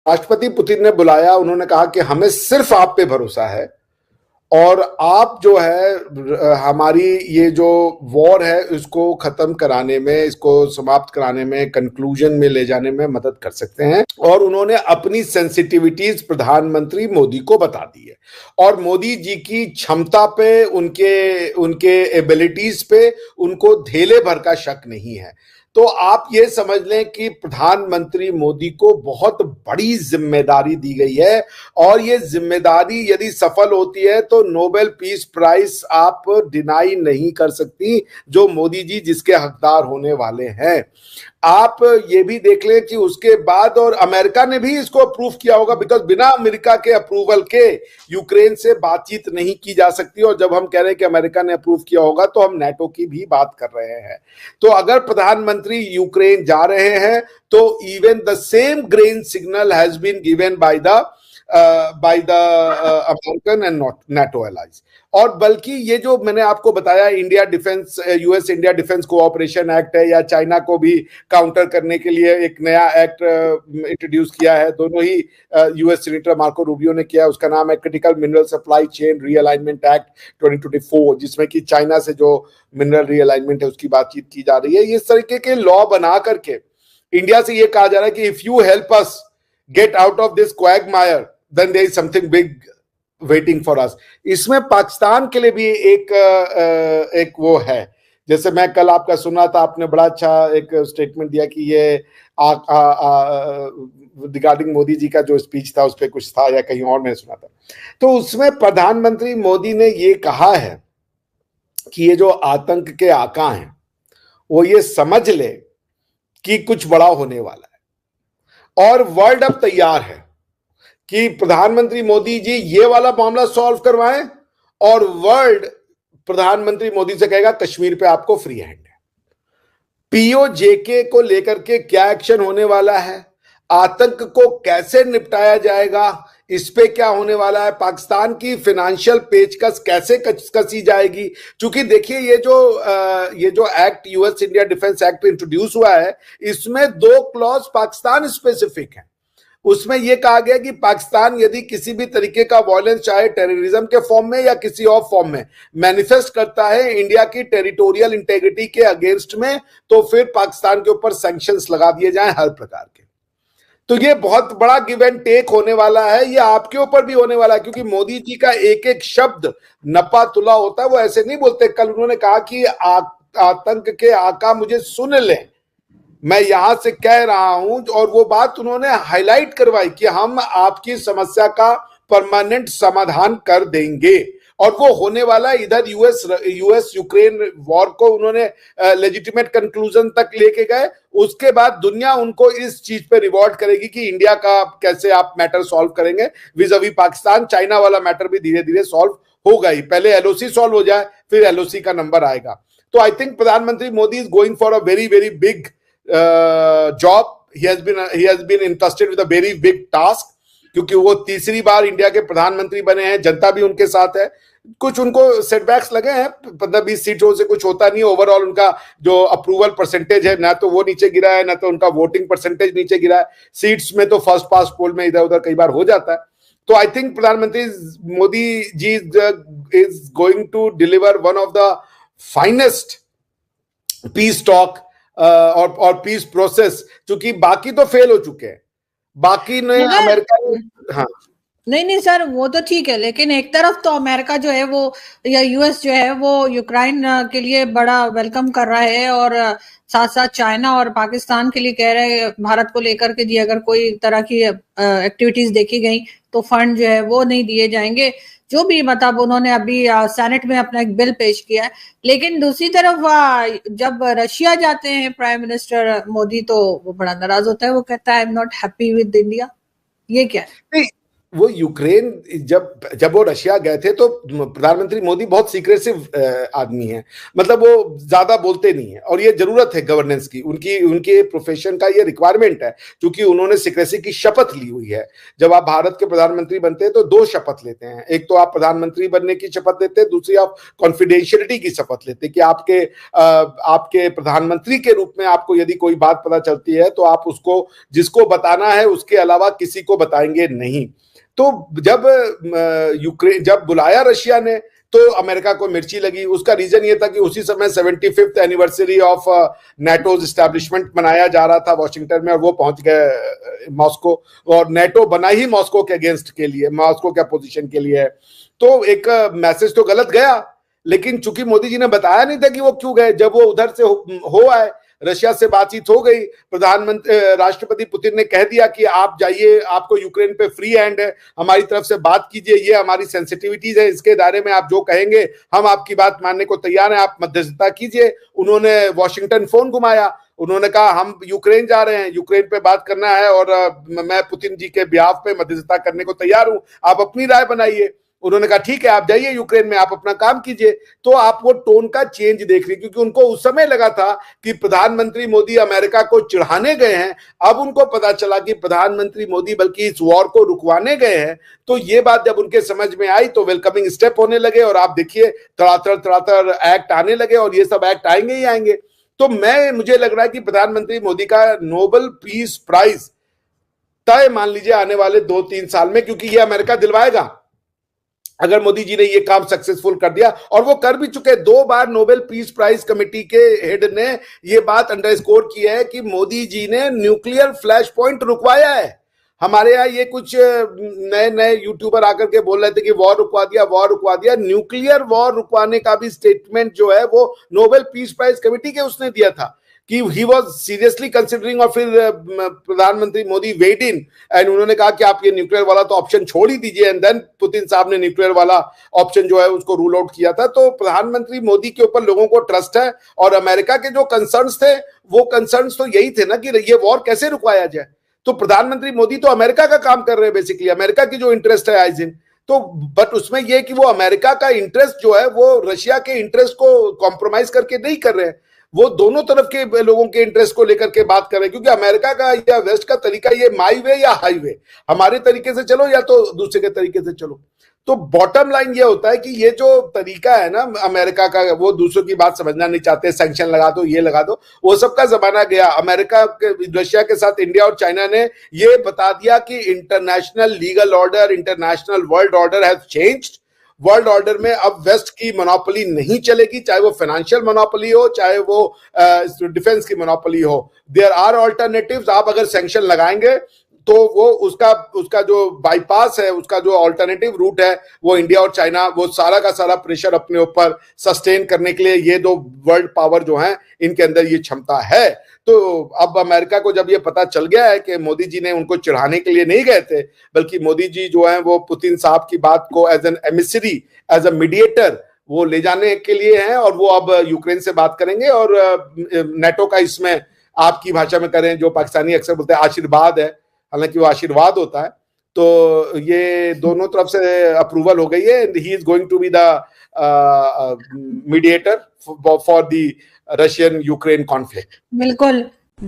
राष्ट्रपति पुतिन ने बुलाया, उन्होंने कहा कि हमें सिर्फ आप पे भरोसा है और आप जो है हमारी ये जो वॉर है इसको खत्म कराने में, इसको समाप्त कराने में, कंक्लूजन में ले जाने में मदद कर सकते हैं। और उन्होंने अपनी सेंसिटिविटीज प्रधानमंत्री मोदी को बता दी है और मोदी जी की क्षमता पे, उनके उनके एबिलिटीज पे उनको धेले भर का शक नहीं है। तो आप ये समझ लें कि प्रधानमंत्री मोदी को बहुत बड़ी जिम्मेदारी दी गई है और ये जिम्मेदारी यदि सफल होती है तो नोबेल पीस प्राइज आप डिनाई नहीं कर सकती, जो मोदी जी जिसके हकदार होने वाले हैं। आप ये भी देख लें कि उसके बाद और अमेरिका ने भी इसको अप्रूव किया होगा, बिकॉज बिना अमेरिका के अप्रूवल के यूक्रेन से बातचीत नहीं की जा सकती। और जब हम कह रहे हैं कि अमेरिका ने अप्रूव किया होगा तो हम नेटो की भी बात कर रहे हैं। तो अगर प्रधानमंत्री यूक्रेन जा रहे हैं तो even the same green signal has been given by the American and NATO allies. और बल्कि ये जो मैंने आपको बताया India defence, US India defence cooperation act है, या चाइना को भी काउंटर करने के लिए एक नया एक्ट इंट्रोड्यूस किया है, दोनों ही यूएस सेनेटर मार्को रूबियो ने किया है। उसका नाम है critical mineral supply chain realignment act 2024, जिसमें कि चाइना से जो मिनरल रीअलाइनमेंट है उसकी बातचीत की जा रही है। इस तरीके के लॉ बना करके इंडिया से ये कहा जा रहा है कि if you help us get out of this quagmire then there is something big waiting for us. इसमें पाकिस्तान के लिए भी एक वो है, जैसे मैं कल आपका सुना था, आपने बड़ा अच्छा एक स्टेटमेंट दिया कि ये रिगार्डिंग मोदी जी का जो स्पीच था उस पर कुछ था या कहीं और मैंने सुना था। तो उसमें प्रधानमंत्री मोदी ने ये कहा है कि ये जो आतंक के आका हैं वो ये समझ ले कि कुछ बड़ा होने वाला है और वर्ल्ड अब तैयार है कि प्रधानमंत्री मोदी जी ये वाला मामला सॉल्व करवाएं और वर्ल्ड प्रधानमंत्री मोदी से कहेगा कश्मीर पे आपको फ्री हैंड है। पीओजेके को लेकर के क्या एक्शन होने वाला है, आतंक को कैसे निपटाया जाएगा, इस पे क्या होने वाला है, पाकिस्तान की फाइनेंशियल पेचकस कैसे कसी जाएगी। क्योंकि देखिए ये जो act US India defence act introduce हुआ है, इसमें 2 क्लॉज पाकिस्तान स्पेसिफिक है। उसमें यह कहा गया कि पाकिस्तान यदि किसी भी तरीके का वायलेंस, चाहे टेररिज्म के फॉर्म में या किसी और फॉर्म में, मैनिफेस्ट करता है इंडिया की टेरिटोरियल इंटेग्रिटी के अगेंस्ट में, तो फिर पाकिस्तान के ऊपर सैंक्शंस लगा दिए जाएं हर प्रकार के। तो ये बहुत बड़ा गिव एंड टेक होने वाला है, ये आपके ऊपर भी होने वाला है, क्योंकि मोदी जी का एक एक शब्द नपा तुला होता है, वो ऐसे नहीं बोलते। कल उन्होंने कहा कि आतंक के आका मुझे सुन लें, मैं यहां से कह रहा हूं, और वो बात उन्होंने हाईलाइट करवाई कि हम आपकी समस्या का परमानेंट समाधान कर देंगे, और वो होने वाला है। इधर यूएस यूक्रेन वॉर को उन्होंने लेजिटिमेट कंक्लूजन तक लेके गए, उसके बाद दुनिया उनको इस चीज पे रिवॉर्ड करेगी कि इंडिया का कैसे आप मैटर सॉल्व करेंगे विज़-अ-वी पाकिस्तान। चाइना वाला मैटर भी धीरे धीरे सॉल्व होगा ही, पहले एलओसी सॉल्व हो जाए फिर एलओसी का नंबर आएगा। तो आई थिंक प्रधानमंत्री Modi is going for a very very big job. He has been entrusted with a very big task, क्योंकि वो तीसरी बार इंडिया के प्रधानमंत्री बने हैं, जनता भी उनके साथ है। कुछ उनको सेटबैक्स लगे हैं, 15-20 सीटों से कुछ होता नहीं। ओवरऑल उनका जो अप्रूवल परसेंटेज है, ना तो वो नीचे गिरा है, ना तो उनका वोटिंग परसेंटेज नीचे गिरा है। सीट्स में तो फर्स्ट पास पोल में इधर उधर कई बार हो जाता है। तो आई थिंक प्रधानमंत्री Modi ji is going to deliver one of the finest peace talk और पीस प्रोसेस, क्योंकि बाकी तो फेल हो चुके हैं, बाकी ने अमेरिका ने। हाँ नहीं सर, वो तो ठीक है, लेकिन एक तरफ तो अमेरिका जो है वो, या यूएस जो है वो यूक्रेन के लिए बड़ा वेलकम कर रहा है, और साथ साथ चाइना और पाकिस्तान के लिए कह रहे हैं भारत को लेकर के जी अगर कोई तरह की एक्टिविटीज देखी गई तो फंड जो है वो नहीं दिए जाएंगे, जो भी मतलब उन्होंने अभी सेनेट में अपना एक बिल पेश किया है। लेकिन दूसरी तरफ जब रशिया जाते हैं प्राइम मिनिस्टर मोदी, तो वो बड़ा नाराज होता है, वो कहता है I am not happy with India. ये क्या है? वो यूक्रेन जब वो रशिया गए थे तो प्रधानमंत्री मोदी बहुत सीक्रेसिव आदमी है, मतलब वो ज्यादा बोलते नहीं है, और ये जरूरत है गवर्नेंस की, उनके प्रोफेशन का ये रिक्वायरमेंट है, क्योंकि उन्होंने सीक्रेसी की शपथ ली हुई है। जब आप भारत के प्रधानमंत्री बनते हैं तो दो शपथ लेते हैं, एक तो आप प्रधानमंत्री बनने की शपथ लेते हैं, दूसरी आप कॉन्फिडेंशियलिटी की शपथ लेते हैं कि आपके प्रधानमंत्री के रूप में आपको यदि कोई बात पता चलती है तो आप उसको जिसको बताना है उसके अलावा किसी को बताएंगे नहीं। तो जब बुलाया रशिया ने तो अमेरिका को मिर्ची लगी। उसका रीजन ये था कि उसी समय 75th anniversary of NATO's establishment मनाया जा रहा था वॉशिंगटन में, और वो पहुंच गए मॉस्को, और नेटो बना ही मॉस्को के अगेंस्ट के लिए, मॉस्को के अपोजिशन के लिए है। तो एक मैसेज तो गलत गया, लेकिन चूंकि मोदी जी ने बताया नहीं था कि वो क्यों गए, जब वो उधर से हो आए, रशिया से बातचीत हो गई, राष्ट्रपति पुतिन ने कह दिया कि आप जाइए, आपको यूक्रेन पे फ्री हैंड है, हमारी तरफ से बात कीजिए, ये हमारी सेंसिटिविटीज है, इसके दायरे में आप जो कहेंगे हम आपकी बात मानने को तैयार हैं, आप मध्यस्थता कीजिए। उन्होंने वॉशिंगटन फोन घुमाया, उन्होंने कहा हम यूक्रेन जा रहे हैं, यूक्रेन पे बात करना है और मैं पुतिन जी के ब्याह पे मध्यस्थता करने को तैयार हूं, आप अपनी राय बनाइए। उन्होंने कहा ठीक है, आप जाइए यूक्रेन में, आप अपना काम कीजिए। तो आप वो टोन का चेंज देख रही, क्योंकि उनको उस समय लगा था कि प्रधानमंत्री मोदी अमेरिका को चिढ़ाने गए हैं, अब उनको पता चला कि प्रधानमंत्री मोदी बल्कि इस वॉर को रुकवाने गए हैं। तो ये बात जब उनके समझ में आई तो वेलकमिंग स्टेप होने लगे, और आप देखिए तड़ातड़ एक्ट आने लगे, और ये सब एक्ट आएंगे ही आएंगे। तो मुझे लग रहा है कि प्रधानमंत्री मोदी का नोबेल पीस प्राइज तय मान लीजिए आने वाले 2-3 साल में, क्योंकि ये अमेरिका दिलवाएगा अगर मोदी जी ने ये काम सक्सेसफुल कर दिया, और वो कर भी चुके। 2 बार नोबेल पीस प्राइज कमेटी के हेड ने ये बात अंडरस्कोर की है कि मोदी जी ने न्यूक्लियर फ्लैश पॉइंट रुकवाया है। हमारे यहाँ ये कुछ नए यूट्यूबर आकर के बोल रहे थे कि वॉर रुकवा दिया। न्यूक्लियर वॉर रुकवाने का भी स्टेटमेंट जो है वो नोबेल पीस प्राइज कमेटी के उसने दिया था कि ही वॉज सीरियसली कंसिडरिंग, और फिर प्रधानमंत्री मोदी वेट इन एंड उन्होंने कहा कि आप ये न्यूक्लियर वाला तो ऑप्शन छोड़ ही दीजिए, एंड देन पुतिन साहब ने न्यूक्लियर वाला ऑप्शन जो है उसको रूल आउट किया था। तो प्रधानमंत्री मोदी के ऊपर लोगों को ट्रस्ट है, और अमेरिका के जो कंसर्न्स थे वो कंसर्न्स तो यही थे ना कि ये वॉर कैसे रुकवाया जाए। तो प्रधानमंत्री मोदी तो अमेरिका का काम कर रहे हैं, बेसिकली अमेरिका की जो इंटरेस्ट है आइजिन, तो बट उसमें यह कि वो अमेरिका का इंटरेस्ट जो है वो रशिया के इंटरेस्ट को कॉम्प्रोमाइज करके नहीं कर रहे हैं, वो दोनों तरफ के लोगों के इंटरेस्ट को लेकर के बात कर रहे हैं। क्योंकि अमेरिका का या वेस्ट का तरीका ये माई वे या हाईवे, हमारे तरीके से चलो या तो दूसरे के तरीके से चलो। तो बॉटम लाइन ये होता है कि ये जो तरीका है ना अमेरिका का, वो दूसरों की बात समझना नहीं चाहते, सैंक्शन लगा दो, ये लगा दो, वो सबका जमाना गया। अमेरिका के रशिया के साथ इंडिया और चाइना ने ये बता दिया कि international legal order, international world order has changed. World order में अब वेस्ट की मोनोपोली नहीं चलेगी, चाहे वो फाइनेंशियल मोनोपोली हो, चाहे वो डिफेंस की मोनोपोली हो। There are alternatives. आप अगर सैंक्शन लगाएंगे तो वो उसका जो बाईपास है, उसका जो अल्टरनेटिव रूट है, वो इंडिया और चाइना वो सारा का सारा प्रेशर अपने ऊपर सस्टेन करने के लिए, ये दो वर्ल्ड पावर जो हैं इनके अंदर ये क्षमता है। तो अब अमेरिका को जब ये पता चल गया है कि मोदी जी ने उनको चिढ़ाने के लिए नहीं गए थे, बल्कि मोदी जी जो है वो पुतिन साहब की बात को as an emissary, as a mediator वो ले जाने के लिए हैं, और वो अब यूक्रेन से बात करेंगे। और नेटो का इसमें आपकी भाषा में करें, जो पाकिस्तानी अक्सर बोलते हैं आशीर्वाद है, हालांकि वो आशीर्वाद होता है। तो ये दोनों तरफ से अप्रूवल हो गई है, and he is going to be the mediator for the Russian Ukraine conflict. बिल्कुल।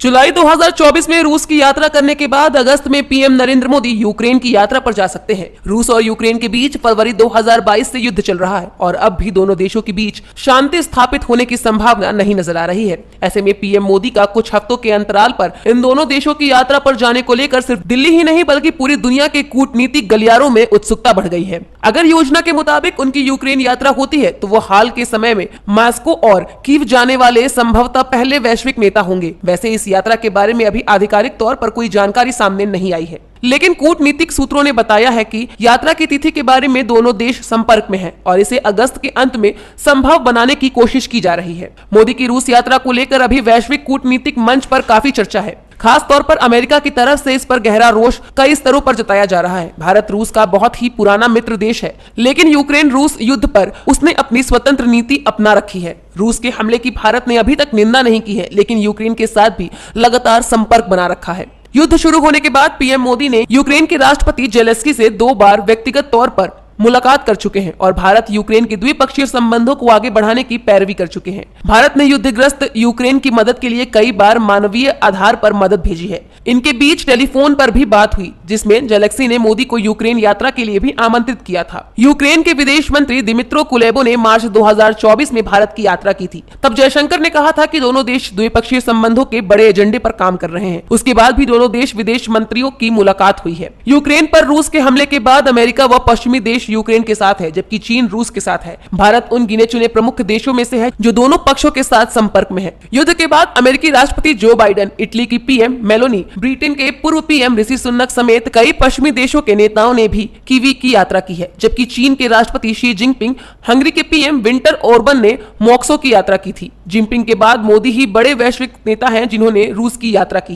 जुलाई 2024 में रूस की यात्रा करने के बाद अगस्त में पीएम नरेंद्र मोदी यूक्रेन की यात्रा पर जा सकते हैं। रूस और यूक्रेन के बीच फरवरी 2022 से युद्ध चल रहा है और अब भी दोनों देशों के बीच शांति स्थापित होने की संभावना नहीं नजर आ रही है। ऐसे में पीएम मोदी का कुछ हफ्तों के अंतराल पर इन दोनों देशों की यात्रा पर जाने को लेकर सिर्फ दिल्ली ही नहीं बल्कि पूरी दुनिया के कूटनीतिक गलियारों में उत्सुकता बढ़ गई है। अगर योजना के मुताबिक उनकी यूक्रेन यात्रा होती है तो वो हाल के समय में मॉस्को और कीव जाने वाले संभवतः पहले वैश्विक नेता होंगे। वैसे इस यात्रा के बारे में अभी आधिकारिक तौर पर कोई जानकारी सामने नहीं आई है, लेकिन कूटनीतिक सूत्रों ने बताया है कि यात्रा की तिथि के बारे में दोनों देश संपर्क में हैं और इसे अगस्त के अंत में संभव बनाने की कोशिश की जा रही है। मोदी की रूस यात्रा को लेकर अभी वैश्विक कूटनीतिक मंच पर काफी चर्चा है। खास तौर पर अमेरिका की तरफ से इस पर गहरा रोष कई स्तरों पर जताया जा रहा है। भारत रूस का बहुत ही पुराना मित्र देश है, लेकिन यूक्रेन रूस युद्ध पर उसने अपनी स्वतंत्र नीति अपना रखी है। रूस के हमले की भारत ने अभी तक निंदा नहीं की है, लेकिन यूक्रेन के साथ भी लगातार संपर्क बना रखा है। युद्ध शुरू होने के बाद पीएम मोदी ने यूक्रेन के राष्ट्रपति जेलेंस्की से 2 बार व्यक्तिगत तौर पर मुलाकात कर चुके हैं और भारत यूक्रेन के द्विपक्षीय संबंधों को आगे बढ़ाने की पैरवी कर चुके हैं। भारत ने युद्धग्रस्त यूक्रेन की मदद के लिए कई बार मानवीय आधार पर मदद भेजी है। इनके बीच टेलीफोन पर भी बात हुई, जिसमें जेलेंस्की ने मोदी को यूक्रेन यात्रा के लिए भी आमंत्रित किया था। यूक्रेन के विदेश मंत्री दिमित्रो कुलेबा ने मार्च 2024 में भारत की यात्रा की थी। तब जयशंकर ने कहा था कि दोनों देश द्विपक्षीय संबंधों के बड़े एजेंडे पर काम कर रहे हैं। उसके बाद भी दोनों देश विदेश मंत्रियों की मुलाकात हुई है। यूक्रेन पर रूस के हमले के बाद अमेरिका व पश्चिमी देश यूक्रेन के साथ है, जबकि चीन रूस के साथ है। भारत उन गिने चुने प्रमुख देशों में से है जो दोनों पक्षों के साथ संपर्क में है। युद्ध के बाद अमेरिकी राष्ट्रपति जो बाइडेन, इटली की पीएम मेलोनी, ब्रिटेन के पूर्व पीएम ऋषि सुनक समेत कई पश्चिमी देशों के नेताओं ने भी कीवी की यात्रा की है, जबकि चीन के राष्ट्रपति शी जिनपिंग, हंगरी के पीएम विंटर ओरबन ने मॉस्को की यात्रा की थी। जिनपिंग के बाद मोदी ही बड़े वैश्विक नेता हैं जिन्होंने रूस की यात्रा की।